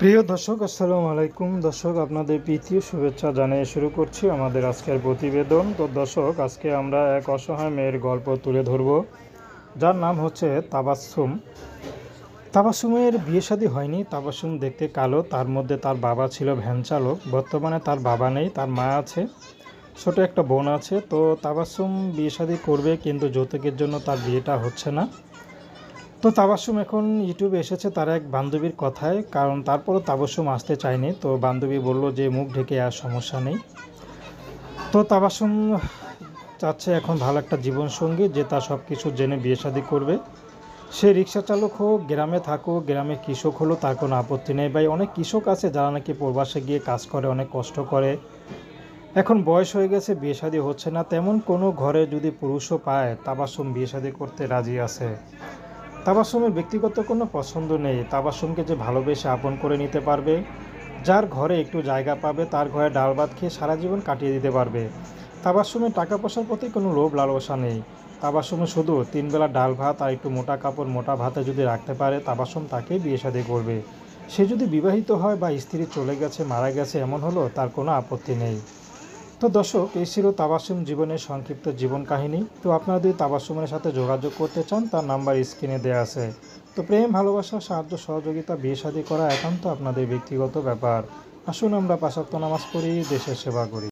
প্রিয় দর্শক, আসসালামু আলাইকুম। দর্শক, আপনাদের প্রীতি ও শুভেচ্ছা জানিয়ে শুরু করছি আমাদের আজকের প্রতিবেদন। তো দর্শক, আজকে আমরা এক অসহায় মেয়ের গল্প তুলে ধরব, যার নাম হচ্ছে তাবাসসুম। তাবাসসুমের বিয়ে শাদী হয়নি। তাবাসসুম দেখতে কালো, তার মধ্যে তার বাবা ছিল ভ্যান চালক। বর্তমানে তার বাবা নেই, তার মা আছে, ছোট একটা বোন আছে। তো তাবাসসুম বিয়ে শাদী করবে, কিন্তু যৌতুকের জন্য তার বিয়েটা হচ্ছে না। তো তাবাসসুম এখন ইউটিউবে এসেছে তার এক বান্ধবীর কথায়, কারণ তারপরও তাবাসসুম আসতে চায়নি। তো বান্ধবী বলল যে মুখ ঢেকে আর সমস্যা নেই। তো তাবাসসুম চাচ্ছে এখন ভালো একটা জীবনসঙ্গী, যে তার সব কিছু জেনে বিয়ে শাদী করবে। সে রিক্সা চালক হোক, গ্রামে থাকুক, গ্রামে কৃষক হলো, তার কোনো আপত্তি নেই। ভাই, অনেক কৃষক আছে যারা নাকি প্রবাসে গিয়ে কাজ করে, অনেক কষ্ট করে। এখন বয়স হয়ে গেছে, বিয়ে শাদী হচ্ছে না। তেমন কোনো ঘরে যদি পুরুষও পায়, তাবাসসুম বিয়ে শাদী করতে রাজি আছে। তাবাসসুমের ব্যক্তিগত কোনো পছন্দ নেই। তাবাসসুমকে যে ভালোবেসে আপন করে নিতে পারবে, যার ঘরে একটু জায়গা পাবে, তার ঘরে ডাল ভাত খেয়ে সারা জীবন কাটিয়ে দিতে পারবে। তাবাসসুমের টাকা পয়সার প্রতি কোনো লোভ লালসা নেই। তাবাসসুমের শুধু 3 বেলা ডাল ভাত আর একটু মোটা কাপড় মোটা ভাতে যদি রাখতে পারে, তাবাসসুম তাকেই বিয়ে শাদী করবে। সে যদি বিবাহিত হয় বা স্ত্রী চলে গেছে, মারা গেছে, এমন হলো তার কোনো আপত্তি নেই। তো দর্শক, এই ছিল তাবাসসুম জীবনের সংক্ষিপ্ত জীবন কাহিনী। তো আপনারা যদি তাবাসসুমের সাথে যোগাযোগ করতে চান, তার নাম্বার স্ক্রিনে দেওয়া আছে। তো প্রেম, ভালোবাসা, সাহায্য সহযোগিতা, বিয়ে শাদী করা একান্ত আপনাদের ব্যক্তিগত ব্যাপার। আসুন আমরা 5 ওয়াক্ত নামাজ পড়ি, দেশের সেবা করি।